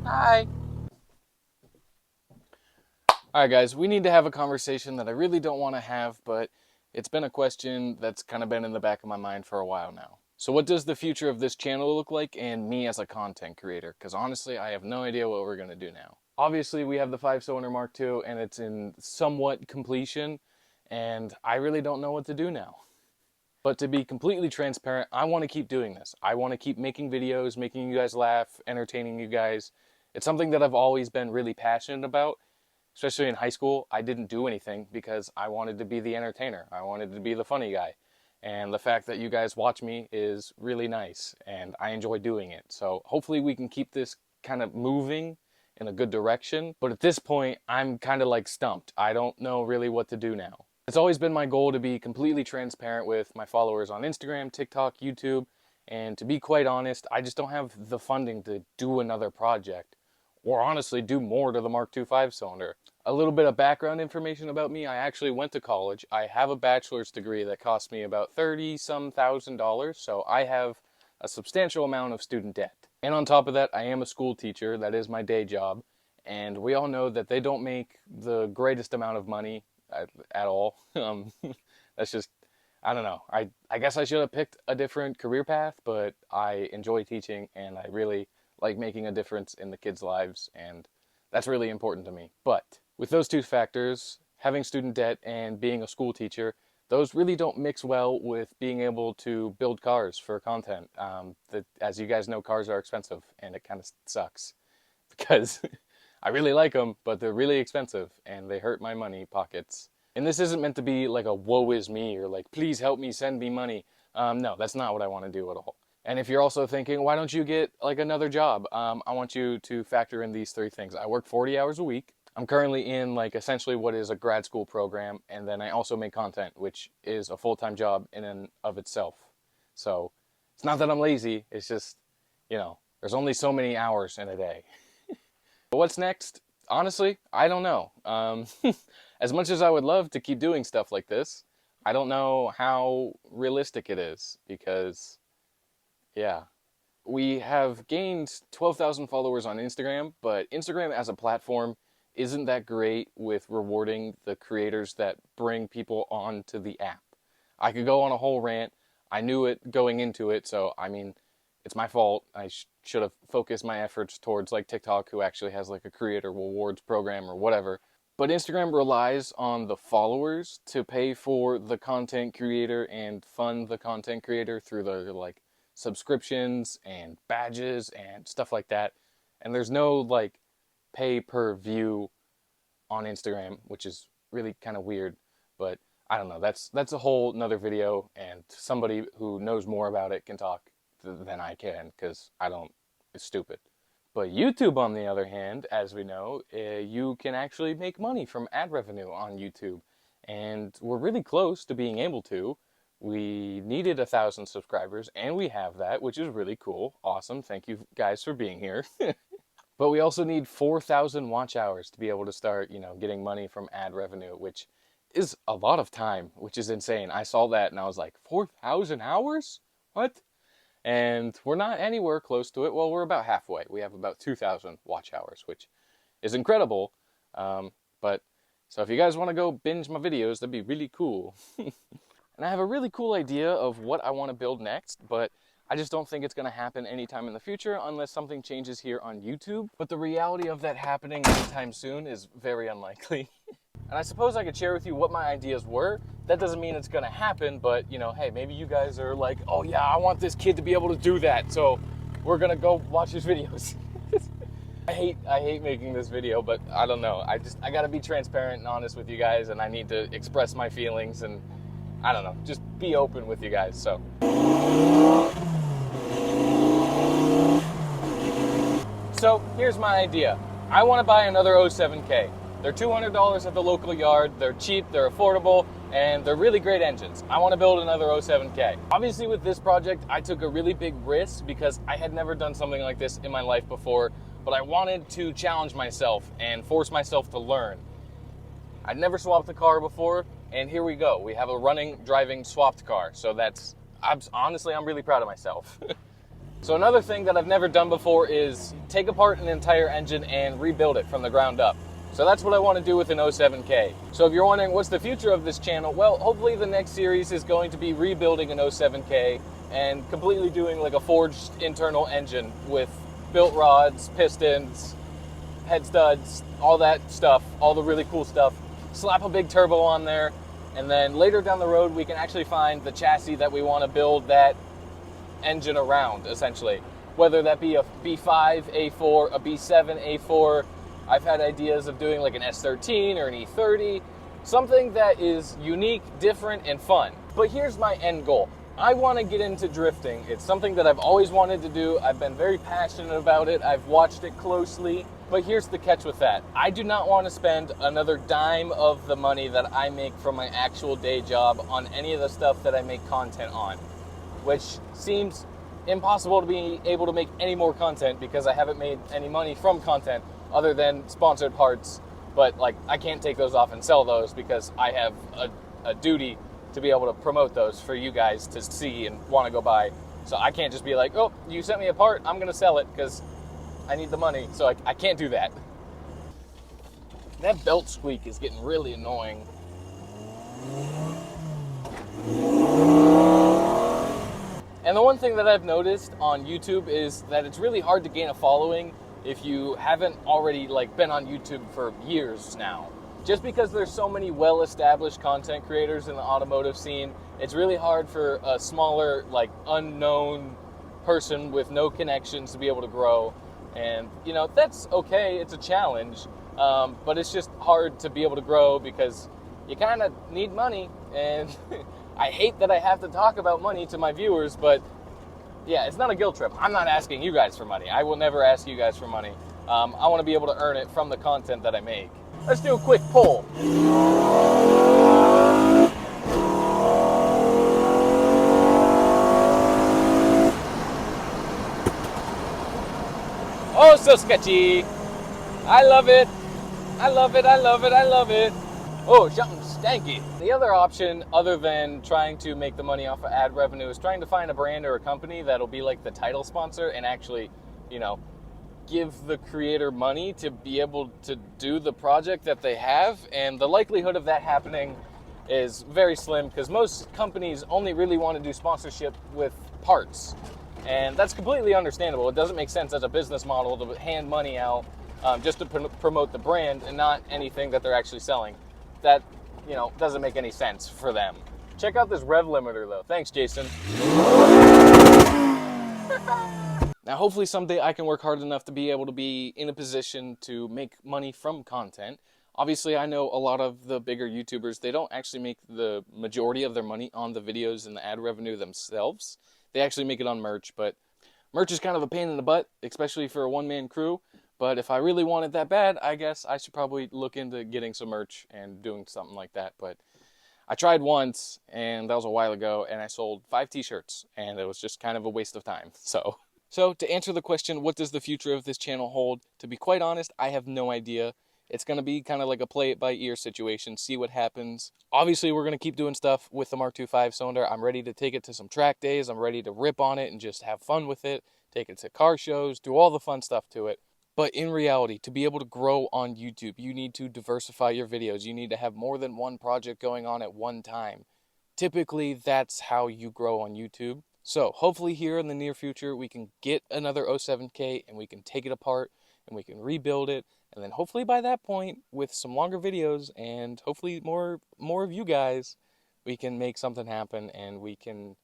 Hi. Alright guys, we need to have a conversation that I really don't want to have, but it's been a question that's kind of been in the back of my mind for a while now. So what does the future of this channel look like and me as a content creator? Because honestly, I have no idea what we're going to do now. Obviously, we have the 5-cylinder Mark II and it's in somewhat completion, and I really don't know what to do now. But to be completely transparent, I want to keep doing this. I want to keep making videos, making you guys laugh, entertaining you guys. It's something that I've always been really passionate about. Especially in high school, I didn't do anything because I wanted to be the entertainer. I wanted to be the funny guy. And the fact that you guys watch me is really nice, and I enjoy doing it. So hopefully we can keep this kind of moving in a good direction. But at this point, I'm kind of like stumped. I don't know really what to do now. It's always been my goal to be completely transparent with my followers on Instagram, TikTok, YouTube, and to be quite honest, I just don't have the funding to do another project, or honestly do more to the Mark II 5-cylinder. A little bit of background information about me: I actually went to college. I have a bachelor's degree that cost me about $30-some thousand, so I have a substantial amount of student debt. And on top of that, I am a school teacher. That is my day job. And we all know that they don't make the greatest amount of money at all. That's just, I don't know. I guess I should have picked a different career path, but I enjoy teaching and I really like making a difference in the kids' lives, and that's really important to me. But with those two factors, having student debt and being a school teacher, those really don't mix well with being able to build cars for content. As you guys know, cars are expensive, and it kind of sucks because I really like them, but they're really expensive and they hurt my money pockets. And this isn't meant to be like a woe is me or like, please help me, send me money. No, that's not what I want to do at all. And if you're also thinking, why don't you get like another job? I want you to factor in these three things. I work 40 hours a week. I'm currently in like essentially what is a grad school program. And then I also make content, which is a full-time job in and of itself. So it's not that I'm lazy. It's just, there's only so many hours in a day. But what's next? Honestly, I don't know. As much as I would love to keep doing stuff like this, I don't know how realistic it is because, yeah. We have gained 12,000 followers on Instagram, but Instagram as a platform isn't that great with rewarding the creators that bring people onto the app. I could go on a whole rant. I knew it going into it, so I mean, it's my fault. I should have focused my efforts towards like TikTok, who actually has like a creator rewards program or whatever. But Instagram relies on the followers to pay for the content creator and fund the content creator through the like subscriptions and badges and stuff like that. And there's no like pay per view on Instagram, which is really kind of weird. But I don't know. That's a whole nother video, and somebody who knows more about it can talk than I can, because I don't. It's stupid. But YouTube, on the other hand, as we know, you can actually make money from ad revenue on YouTube. And we're really close to being able to. We needed 1,000 subscribers, and we have that, which is really cool. Awesome. Thank you guys for being here. But we also need 4,000 watch hours to be able to start, getting money from ad revenue, which is a lot of time, which is insane. I saw that and I was like, 4,000 hours? What? And we're not anywhere close to it. Well, we're about halfway. We have about 2,000 watch hours, which is incredible. But so if you guys want to go binge my videos, that'd be really cool. And I have a really cool idea of what I want to build next, but I just don't think it's going to happen anytime in the future unless something changes here on YouTube. But the reality of that happening anytime soon is very unlikely. And I suppose I could share with you what my ideas were. That doesn't mean it's going to happen, but, hey, maybe you guys are like, oh yeah, I want this kid to be able to do that, so we're going to go watch his videos. I hate making this video, but I don't know. I got to be transparent and honest with you guys, and I need to express my feelings, and I don't know, just be open with you guys, so. So here's my idea. I want to buy another 07K. They're $200 at the local yard, they're cheap, they're affordable, and they're really great engines. I want to build another 07K. Obviously with this project, I took a really big risk because I had never done something like this in my life before, but I wanted to challenge myself and force myself to learn. I'd never swapped a car before, and here we go. We have a running, driving, swapped car, so honestly, I'm really proud of myself. So another thing that I've never done before is take apart an entire engine and rebuild it from the ground up. So that's what I want to do with an 07K. So if you're wondering what's the future of this channel, well, hopefully the next series is going to be rebuilding an 07K and completely doing like a forged internal engine with built rods, pistons, head studs, all that stuff, all the really cool stuff. Slap a big turbo on there, and then later down the road we can actually find the chassis that we want to build that engine around, essentially. Whether that be a B5 A4, a B7 A4, I've had ideas of doing like an S13 or an E30, something that is unique, different, and fun. But here's my end goal. I want to get into drifting. It's something that I've always wanted to do. I've been very passionate about it. I've watched it closely. But here's the catch with that. I do not want to spend another dime of the money that I make from my actual day job on any of the stuff that I make content on, which seems impossible to be able to make any more content because I haven't made any money from content other than sponsored parts. But like, I can't take those off and sell those because I have a duty to be able to promote those for you guys to see and want to go buy. So I can't just be like, oh, you sent me a part, I'm gonna sell it because I need the money. So I can't do that. That belt squeak is getting really annoying. And the one thing that I've noticed on YouTube is that it's really hard to gain a following if you haven't already like been on YouTube for years now. Just because there's so many well-established content creators in the automotive scene, it's really hard for a smaller, like unknown person with no connections to be able to grow. And you know, that's okay, it's a challenge, but it's just hard to be able to grow because you kind of need money. And I hate that I have to talk about money to my viewers, but yeah, it's not a guilt trip. I'm not asking you guys for money. I will never ask you guys for money. I want to be able to earn it from the content that I make. Let's do a quick poll. Oh, so sketchy. I love it. I love it, I love it, I love it. Oh, something stanky. The other option, other than trying to make the money off of ad revenue, is trying to find a brand or a company that'll be like the title sponsor and actually, you know, give the creator money to be able to do the project that they have. And the likelihood of that happening is very slim because most companies only really want to do sponsorship with parts. And that's completely understandable. It doesn't make sense as a business model to hand money out just to promote the brand and not anything that they're actually selling. That, you know, doesn't make any sense for them. Check out this rev limiter though. Thanks, Jason. Now, hopefully someday I can work hard enough to be able to be in a position to make money from content. Obviously, I know a lot of the bigger YouTubers, they don't actually make the majority of their money on the videos and the ad revenue themselves. They actually make it on merch, but merch is kind of a pain in the butt, especially for a one-man crew. But if I really want it that bad, I guess I should probably look into getting some merch and doing something like that. But I tried once, and that was a while ago, and I sold 5 t-shirts, and it was just kind of a waste of time. So to answer the question, what does the future of this channel hold? To be quite honest, I have no idea. It's going to be kind of like a play it by ear situation, see what happens. Obviously, we're going to keep doing stuff with the Mk2 5-cylinder. I'm ready to take it to some track days. I'm ready to rip on it and just have fun with it, take it to car shows, do all the fun stuff to it. But in reality, to be able to grow on YouTube, you need to diversify your videos. You need to have more than one project going on at one time. Typically, that's how you grow on YouTube. So hopefully here in the near future, we can get another 07K and we can take it apart and we can rebuild it. And then hopefully by that point, with some longer videos and hopefully more of you guys, we can make something happen and we can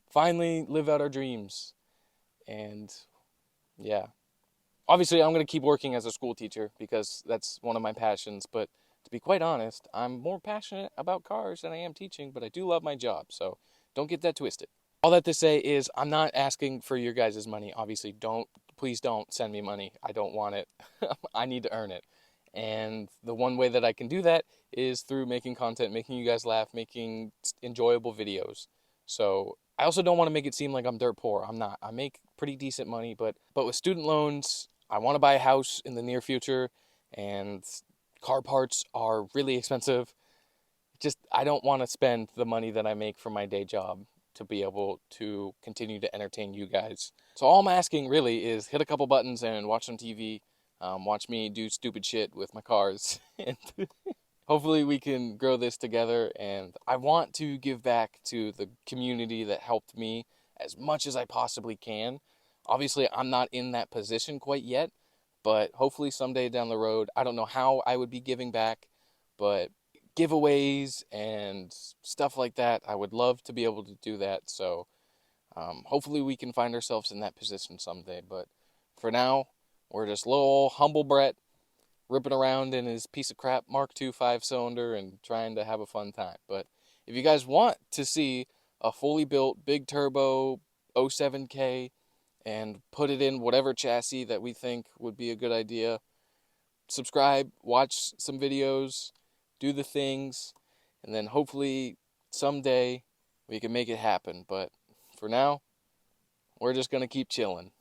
finally live out our dreams. And yeah. Obviously, I'm going to keep working as a school teacher because that's one of my passions. But to be quite honest, I'm more passionate about cars than I am teaching, but I do love my job. So don't get that twisted. All that to say is I'm not asking for your guys' money. Obviously, please don't send me money. I don't want it. I need to earn it. And the one way that I can do that is through making content, making you guys laugh, making enjoyable videos. So I also don't want to make it seem like I'm dirt poor. I'm not. I make pretty decent money, but with student loans, I want to buy a house in the near future, and car parts are really expensive. I don't want to spend the money that I make from my day job to be able to continue to entertain you guys. So all I'm asking really is hit a couple buttons and watch some TV. Watch me do stupid shit with my cars. And hopefully we can grow this together. And I want to give back to the community that helped me as much as I possibly can. Obviously, I'm not in that position quite yet, but hopefully someday down the road, I don't know how I would be giving back, but giveaways and stuff like that, I would love to be able to do that. So hopefully we can find ourselves in that position someday. But for now, we're just little humble Brett ripping around in his piece of crap Mk2 5-cylinder and trying to have a fun time. But if you guys want to see a fully built big turbo 07K and put it in whatever chassis that we think would be a good idea, subscribe, watch some videos, do the things, and then hopefully someday we can make it happen. But for now, we're just going to keep chilling.